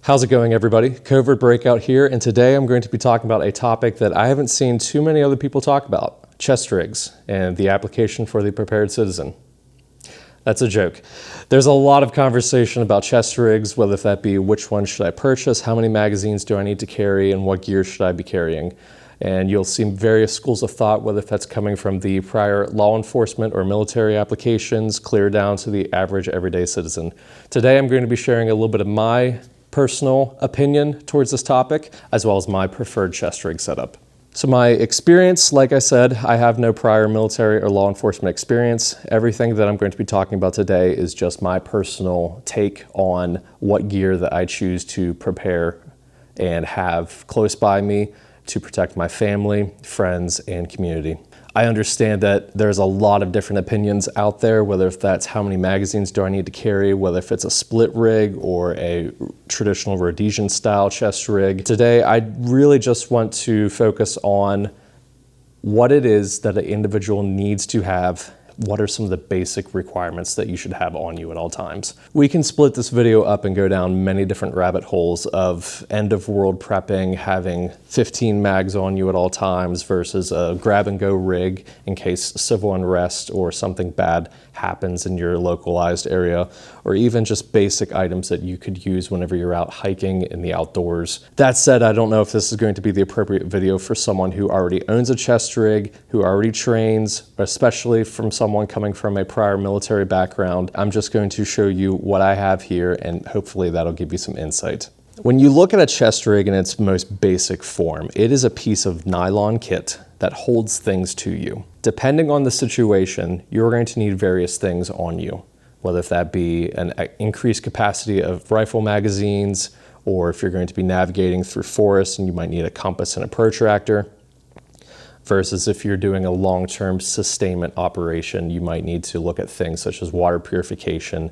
How's it going, everybody? Covert Breakout here, and today I'm going to be talking about a topic that I haven't seen too many other people talk about, chest rigs and the application for the prepared citizen. That's a joke. There's a lot of conversation about chest rigs, whether that be which one should I purchase, how many magazines do I need to carry, and what gear should I be carrying. And you'll see various schools of thought, whether that's coming from the prior law enforcement or military applications, clear down to the average everyday citizen. Today I'm going to be sharing a little bit of my personal opinion towards this topic, as well as my preferred chest rig setup. So my experience, like I said, I have no prior military or law enforcement experience. Everything that I'm going to be talking about today is just my personal take on what gear that I choose to prepare and have close by me to protect my family, friends, and community. I understand that there's a lot of different opinions out there, whether if that's how many magazines do I need to carry, whether if it's a split rig or a traditional Rhodesian style chest rig. Today, I really just want to focus on what it is that an individual needs to have. What are some of the basic requirements that you should have on you at all times? We can split this video up and go down many different rabbit holes of end of world prepping, having 15 mags on you at all times versus a grab and go rig in case civil unrest or something bad happens in your localized area, or even just basic items that you could use whenever you're out hiking in the outdoors. That said, I don't know if this is going to be the appropriate video for someone who already owns a chest rig, who already trains, especially from someone coming from a prior military background. I'm just going to show you what I have here, and hopefully that'll give you some insight. When you look at a chest rig in its most basic form, it is a piece of nylon kit that holds things to you. Depending on the situation, you're going to need various things on you, whether that be an increased capacity of rifle magazines, or if you're going to be navigating through forests and you might need a compass and a protractor, versus if you're doing a long-term sustainment operation, you might need to look at things such as water purification,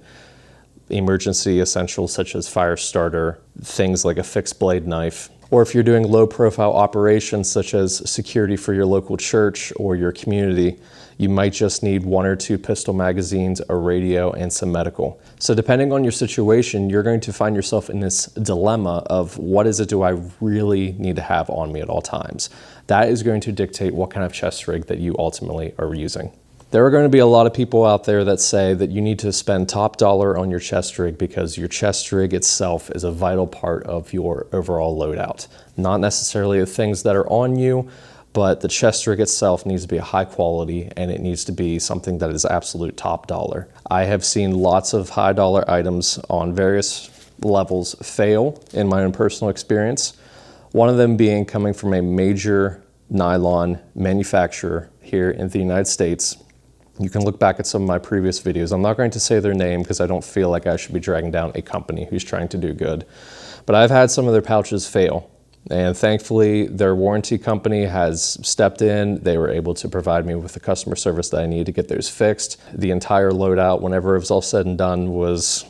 emergency essentials such as fire starter, things like a fixed blade knife. Or if you're doing low profile operations such as security for your local church or your community, you might just need 1 or 2 pistol magazines, a radio, and some medical. So depending on your situation, you're going to find yourself in this dilemma of what is it do I really need to have on me at all times? That is going to dictate what kind of chest rig that you ultimately are using. There are going to be a lot of people out there that say that you need to spend top dollar on your chest rig because your chest rig itself is a vital part of your overall loadout. Not necessarily the things that are on you, but the chest rig itself needs to be a high quality and it needs to be something that is absolute top dollar. I have seen lots of high dollar items on various levels fail in my own personal experience. One of them being coming from a major nylon manufacturer here in the United States. You can look back at some of my previous videos. I'm not going to say their name because I don't feel like I should be dragging down a company who's trying to do good. But I've had some of their pouches fail. And thankfully, their warranty company has stepped in. They were able to provide me with the customer service that I need to get those fixed. The entire loadout, whenever it was all said and done, was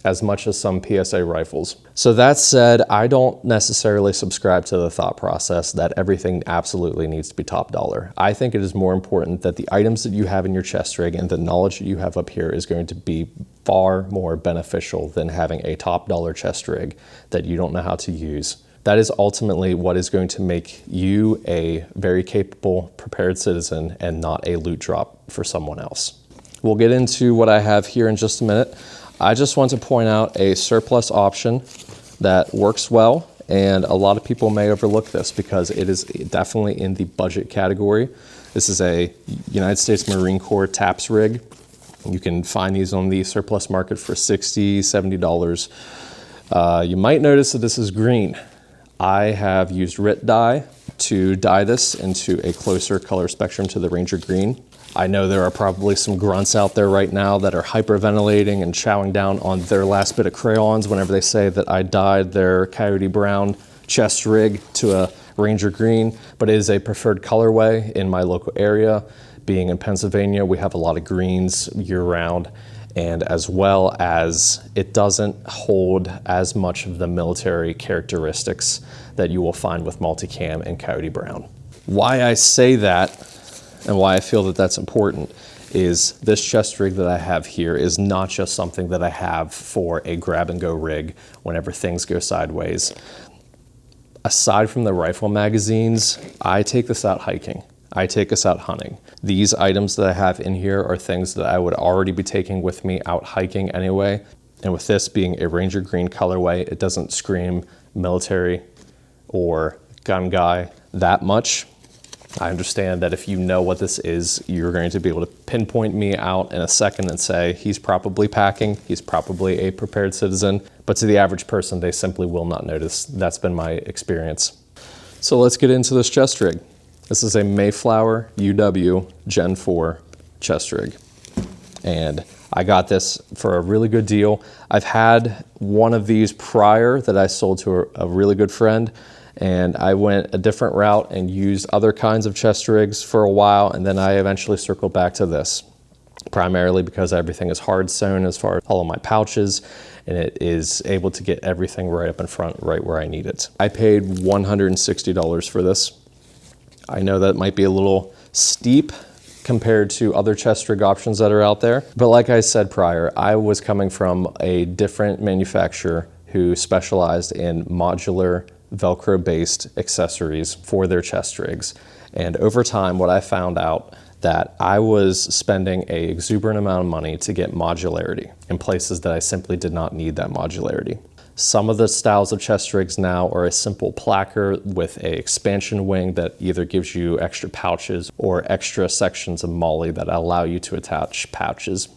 as much as some PSA rifles. So that said, I don't necessarily subscribe to the thought process that everything absolutely needs to be top dollar. I think it is more important that the items that you have in your chest rig and the knowledge that you have up here is going to be far more beneficial than having a top dollar chest rig that you don't know how to use. That is ultimately what is going to make you a very capable, prepared citizen and not a loot drop for someone else. We'll get into what I have here in just a minute. I just want to point out a surplus option that works well, and a lot of people may overlook this because it is definitely in the budget category. This is a United States Marine Corps TAPS rig. You can find these on the surplus market for $60, $70. You might notice that this is green. I have used Rit Dye to dye this into a closer color spectrum to the Ranger green. I know there are probably some grunts out there right now that are hyperventilating and chowing down on their last bit of crayons whenever they say that I dyed their coyote brown chest rig to a Ranger green, but it is a preferred colorway in my local area. Being in Pennsylvania, we have a lot of greens year round, and as well as it doesn't hold as much of the military characteristics that you will find with multicam and coyote brown. Why I say that and why I feel that that's important is this chest rig that I have here is not just something that I have for a grab and go rig whenever things go sideways. Aside from the rifle magazines, I take this out hiking. I take us out hunting. These items that I have in here are things that I would already be taking with me out hiking anyway. And with this being a Ranger green colorway, it doesn't scream military or gun guy that much. I understand that if you know what this is, you're going to be able to pinpoint me out in a second and say, he's probably packing, he's probably a prepared citizen. But to the average person, they simply will not notice. That's been my experience. So let's get into this chest rig. This is a Mayflower UW Gen 4 chest rig. And I got this for a really good deal. I've had one of these prior that I sold to a really good friend, and I went a different route and used other kinds of chest rigs for a while, and then I eventually circled back to this, primarily because everything is hard sewn as far as all of my pouches, and it is able to get everything right up in front, right where I need it. I paid $160 for this. I know that might be a little steep compared to other chest rig options that are out there, but like I said prior, I was coming from a different manufacturer who specialized in modular Velcro-based accessories for their chest rigs. And over time, what I found out that I was spending an exuberant amount of money to get modularity in places that I simply did not need that modularity. Some of the styles of chest rigs now are a simple placker with an expansion wing that either gives you extra pouches or extra sections of MOLLE that allow you to attach pouches.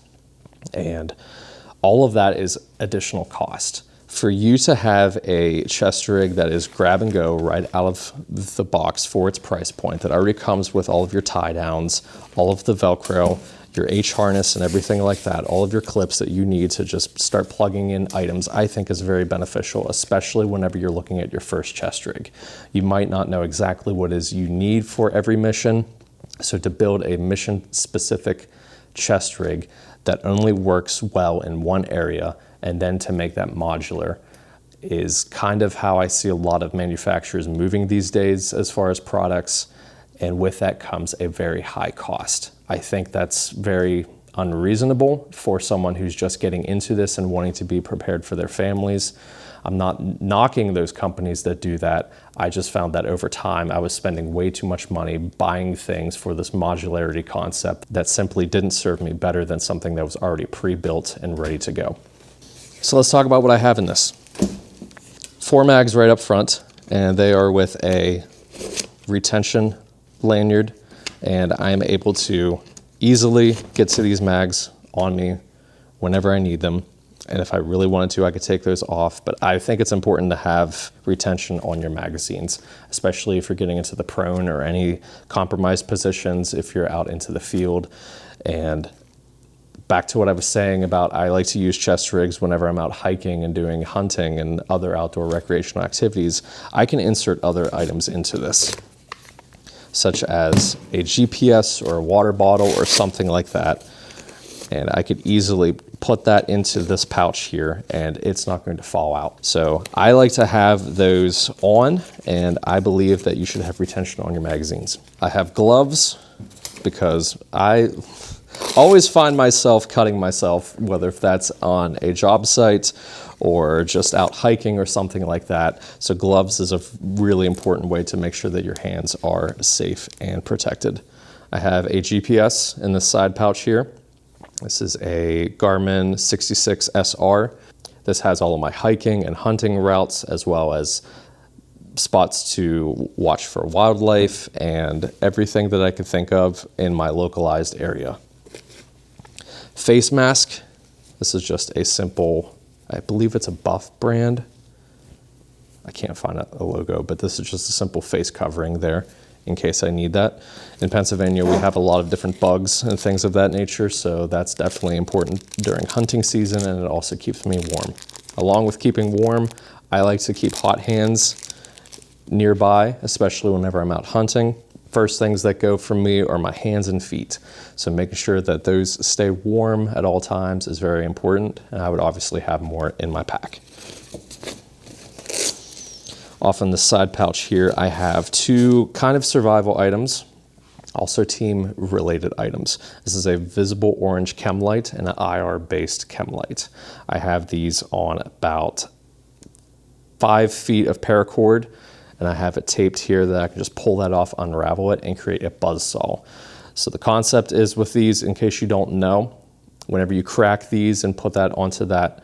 And all of that is additional cost. For you to have a chest rig that is grab and go right out of the box for its price point, that already comes with all of your tie downs, all of the Velcro, your H harness and everything like that, all of your clips that you need to just start plugging in items, I think is very beneficial, especially whenever you're looking at your first chest rig. You might not know exactly what it is you need for every mission. So to build a mission specific chest rig that only works well in one area, and then to make that modular, is kind of how I see a lot of manufacturers moving these days as far as products. And with that comes a very high cost. I think that's very unreasonable for someone who's just getting into this and wanting to be prepared for their families. I'm not knocking those companies that do that. I just found that over time I was spending way too much money buying things for this modularity concept that simply didn't serve me better than something that was already pre-built and ready to go. So let's talk about what I have in this. 4 mags right up front, and they are with a retention lanyard, and I am able to easily get to these mags on me whenever I need them. And if I really wanted to, I could take those off, but I think it's important to have retention on your magazines, especially if you're getting into the prone or any compromised positions, if you're out into the field. And back to what I was saying about I like to use chest rigs whenever I'm out hiking and doing hunting and other outdoor recreational activities. I can insert other items into this, such as a GPS or a water bottle or something like that. And I could easily put that into this pouch here and it's not going to fall out. So I like to have those on, and I believe that you should have retention on your magazines. I have gloves because I always find myself cutting myself, whether if that's on a job site or just out hiking or something like that. So gloves is a really important way to make sure that your hands are safe and protected. I have a GPS in this side pouch here. This is a Garmin 66 SR. This has all of my hiking and hunting routes, as well as spots to watch for wildlife and everything that I could think of in my localized area. Face mask. This is just a simple, I believe it's a Buff brand. I can't find a logo, but this is just a simple face covering there in case I need that. In Pennsylvania, we have a lot of different bugs and things of that nature, so that's definitely important during hunting season, and it also keeps me warm. Along with keeping warm, I like to keep hot hands nearby, especially whenever I'm out hunting. First things that go from me are my hands and feet. So making sure that those stay warm at all times is very important, and I would obviously have more in my pack. Off in the side pouch here, I have 2 kind of survival items. Also team related items. This is a visible orange chem light and an IR based chem light. I have these on about 5 feet of paracord, and I have it taped here that I can just pull that off, unravel it, and create a buzzsaw. So the concept is with these, in case you don't know, whenever you crack these and put that onto that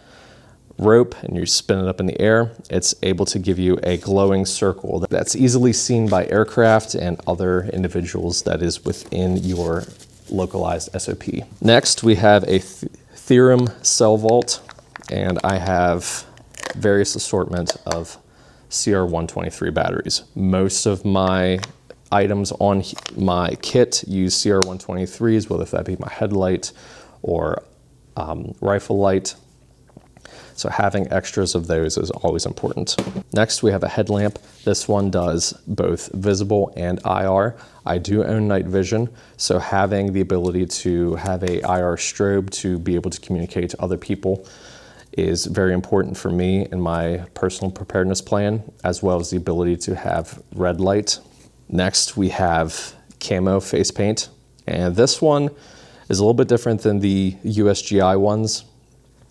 rope and you spin it up in the air, it's able to give you a glowing circle that's easily seen by aircraft and other individuals that is within your localized SOP. Next, we have a Theorem cell vault, and I have various assortment of CR123 batteries. Most of my items on my kit use CR123s, whether that be my headlight or rifle light. So having extras of those is always important. Next, we have a headlamp. This one does both visible and IR. I do own night vision, so having the ability to have a IR strobe to be able to communicate to other people is very important for me in my personal preparedness plan, as well as the ability to have red light. Next, we have camo face paint, and this one is a little bit different than the USGI ones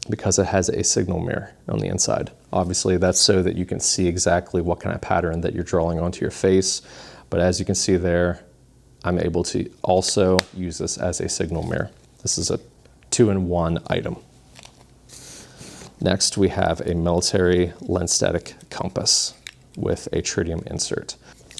because it has a signal mirror on the inside. Obviously, that's so that you can see exactly what kind of pattern that you're drawing onto your face. But as you can see there, I'm able to also use this as a signal mirror. This is a 2-in-1 item. Next, we have a military lens static compass with a tritium insert.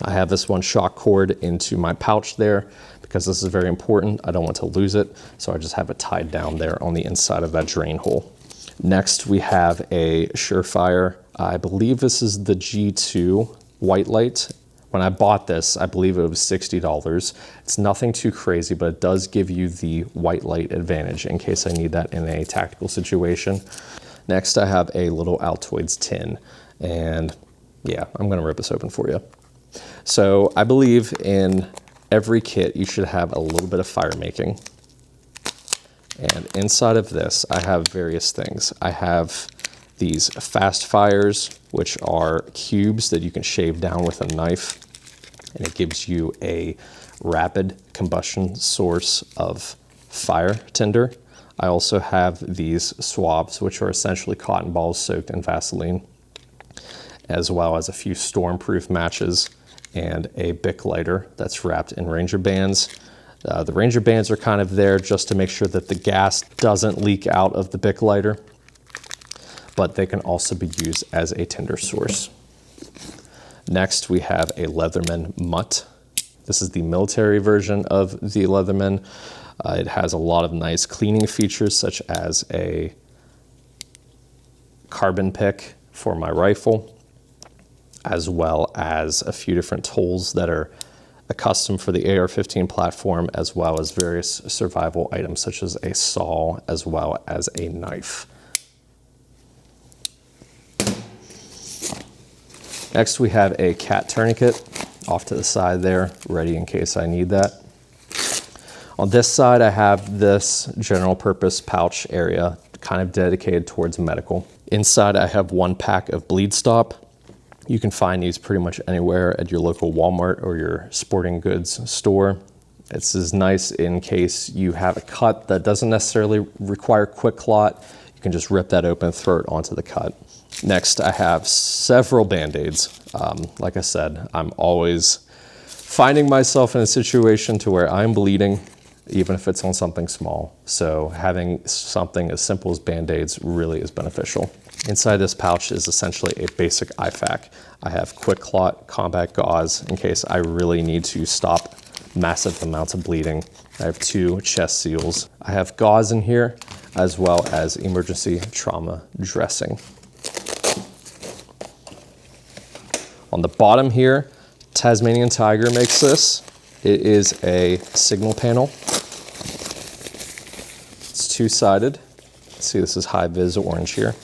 I have this one shock cord into my pouch there because this is very important. I don't want to lose it, so I just have it tied down there on the inside of that drain hole. Next, we have a Surefire. I believe this is the G2 white light. When I bought this, I believe it was $60. It's nothing too crazy, but it does give you the white light advantage in case I need that in a tactical situation. Next, I have a little Altoids tin, and yeah, I'm gonna rip this open for you. So I believe in every kit, you should have a little bit of fire making. And inside of this, I have various things. I have these fast fires, which are cubes that you can shave down with a knife, and it gives you a rapid combustion source of fire tinder. I also have these swabs, which are essentially cotton balls soaked in Vaseline, as well as a few stormproof matches and a Bic lighter that's wrapped in Ranger bands. The Ranger bands are kind of there just to make sure that the gas doesn't leak out of the Bic lighter, but they can also be used as a tinder source. Next, we have a Leatherman Mutt. This is the military version of the Leatherman. It has a lot of nice cleaning features, such as a carbon pick for my rifle, as well as a few different tools that are custom for the AR-15 platform, as well as various survival items such as a saw, as well as a knife. Next, we have a cat tourniquet off to the side there, ready in case I need that. On this side, I have this general purpose pouch area kind of dedicated towards medical. Inside, I have 1 pack of bleed stop. You can find these pretty much anywhere at your local Walmart or your sporting goods store. This is nice in case you have a cut that doesn't necessarily require quick clot. You can just rip that open, throw it onto the cut. Next, I have several Band-Aids. Like I said, I'm always finding myself in a situation to where I'm bleeding, even if it's on something small. So having something as simple as Band-Aids really is beneficial. Inside this pouch is essentially a basic IFAK. I have quick clot combat gauze in case I really need to stop massive amounts of bleeding. I have 2 chest seals. I have gauze in here, as well as emergency trauma dressing. On the bottom here, Tasmanian Tiger makes this. It is a signal panel. It's 2-sided. See, this is high vis orange here.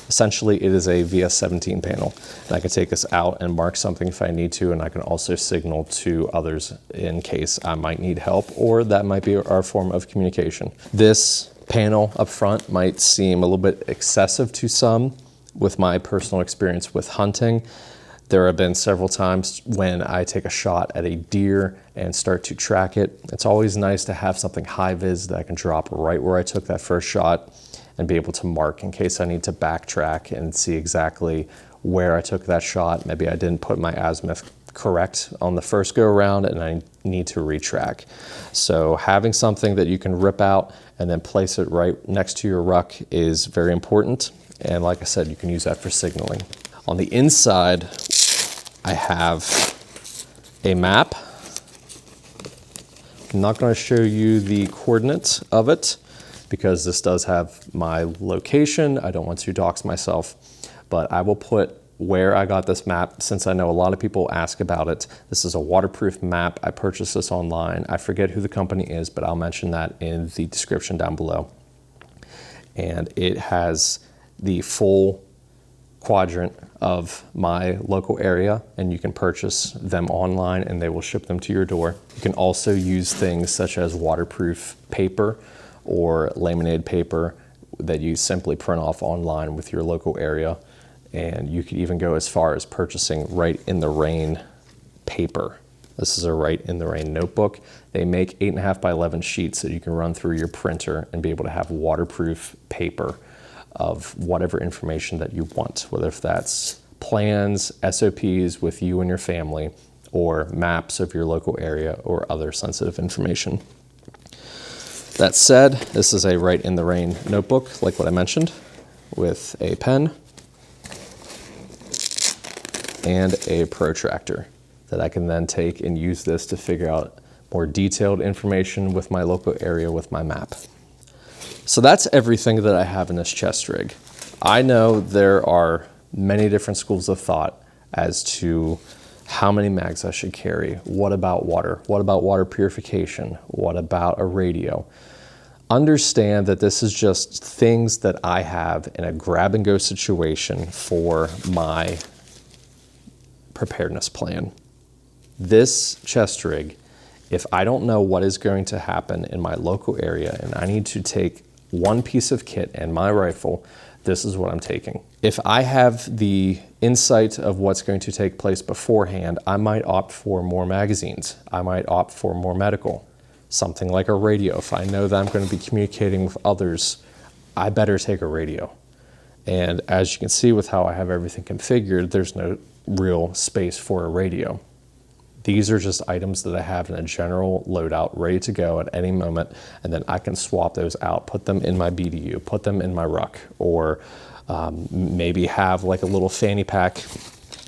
Essentially, it is a VS17 panel. And I can take this out and mark something if I need to, and I can also signal to others in case I might need help, or that might be our form of communication. This panel up front might seem a little bit excessive to some. With my personal experience with hunting, There have been several times when I take a shot at a deer and start to track it. It's always nice to have something high vis that I can drop right where I took that first shot and be able to mark in case I need to backtrack and see exactly where I took that shot. Maybe I didn't put my azimuth correct on the first go around and I need to retrack. So having something that you can rip out and then place it right next to your ruck is very important. And like I said, you can use that for signaling. On the inside, I have a map. I'm not going to show you the coordinates of it because this does have my location. I don't want to dox myself, but I will put where I got this map since I know a lot of people ask about it. This is a waterproof map. I purchased this online. I forget who the company is, but I'll mention that in the description down below. And it has the full quadrant of my local area, and you can purchase them online and they will ship them to your door. You can also use things such as waterproof paper or laminated paper that you simply print off online with your local area. And you could even go as far as purchasing Right in the Rain paper. This is a Right in the Rain notebook. They make 8.5 by 11 sheets that you can run through your printer and be able to have waterproof paper of whatever information that you want, whether if that's plans, SOPs with you and your family, or maps of your local area or other sensitive information. That said, this is a Right in the Rain notebook, like what I mentioned, with a pen and a protractor that I can then take and use this to figure out more detailed information with my local area with my map. So that's everything that I have in this chest rig. I know there are many different schools of thought as to how many mags I should carry. What about water? What about water purification? What about a radio? Understand that this is just things that I have in a grab and go situation for my preparedness plan. This chest rig, if I don't know what is going to happen in my local area and I need to take one piece of kit and my rifle, this is what I'm taking. If I have the insight of what's going to take place beforehand, I might opt for more magazines. I might opt for more medical, something like a radio. If I know that I'm going to be communicating with others, I better take a radio. And as you can see with how I have everything configured, there's no real space for a radio. These are just items that I have in a general loadout ready to go at any moment, and then I can swap those out, put them in my BDU, put them in my ruck, or maybe have like a little fanny pack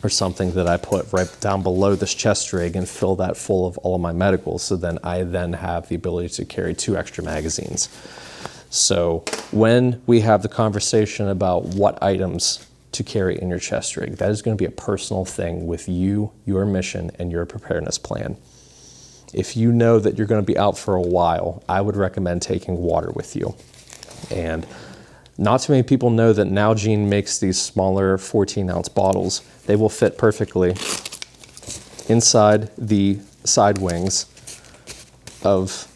or something that I put right down below this chest rig and fill that full of all of my medicals, so then I then have the ability to carry 2 extra magazines. So when we have the conversation about what items to carry in your chest rig, that is going to be a personal thing with you, your mission, and your preparedness plan. If you know that you're going to be out for a while, I would recommend taking water with you. And not too many people know that Nalgene makes these smaller 14-ounce bottles. They will fit perfectly inside the side wings of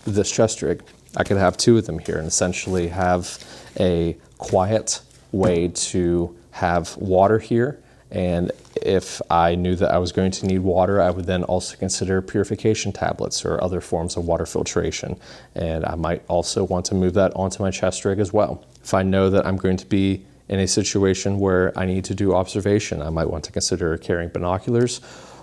this chest rig. I could have 2 of them here and essentially have a quiet way to have water here, and if I knew that I was going to need water, I would then also consider purification tablets or other forms of water filtration, and I might also want to move that onto my chest rig as well. If I know that I'm going to be in a situation where I need to do observation, I might want to consider carrying binoculars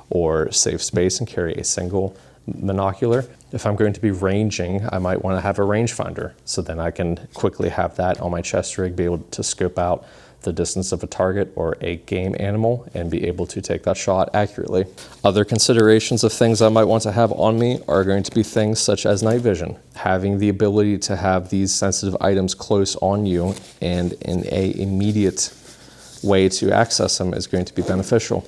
or save space and carry a single binocular. If I'm going to be ranging, I might want to have a rangefinder, so then I can quickly have that on my chest rig, be able to scope out the distance of a target or a game animal and be able to take that shot accurately. Other considerations of things I might want to have on me are going to be things such as night vision. Having the ability to have these sensitive items close on you and in an immediate way to access them is going to be beneficial.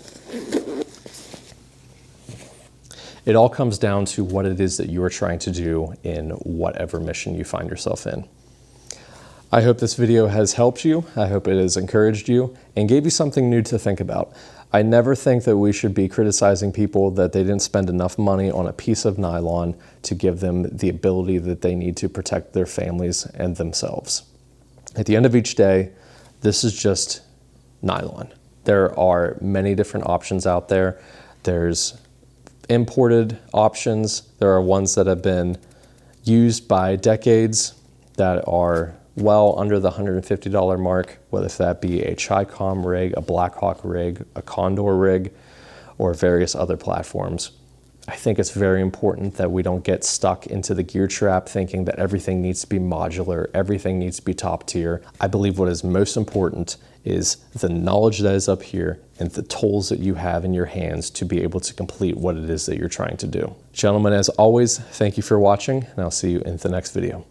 It all comes down to what it is that you are trying to do in whatever mission you find yourself in. I hope this video has helped you. I hope it has encouraged you and gave you something new to think about. I never think that we should be criticizing people that they didn't spend enough money on a piece of nylon to give them the ability that they need to protect their families and themselves. At the end of each day, this is just nylon. There are many different options out there. There's imported options. There are ones that have been used by decades that are well under the $150 mark, whether that be a Chi-Com rig, a Blackhawk rig, a Condor rig, or various other platforms. I think it's very important that we don't get stuck into the gear trap thinking that everything needs to be modular, everything needs to be top tier. I believe what is most important is the knowledge that is up here and the tools that you have in your hands to be able to complete what it is that you're trying to do. Gentlemen, as always, thank you for watching, and I'll see you in the next video.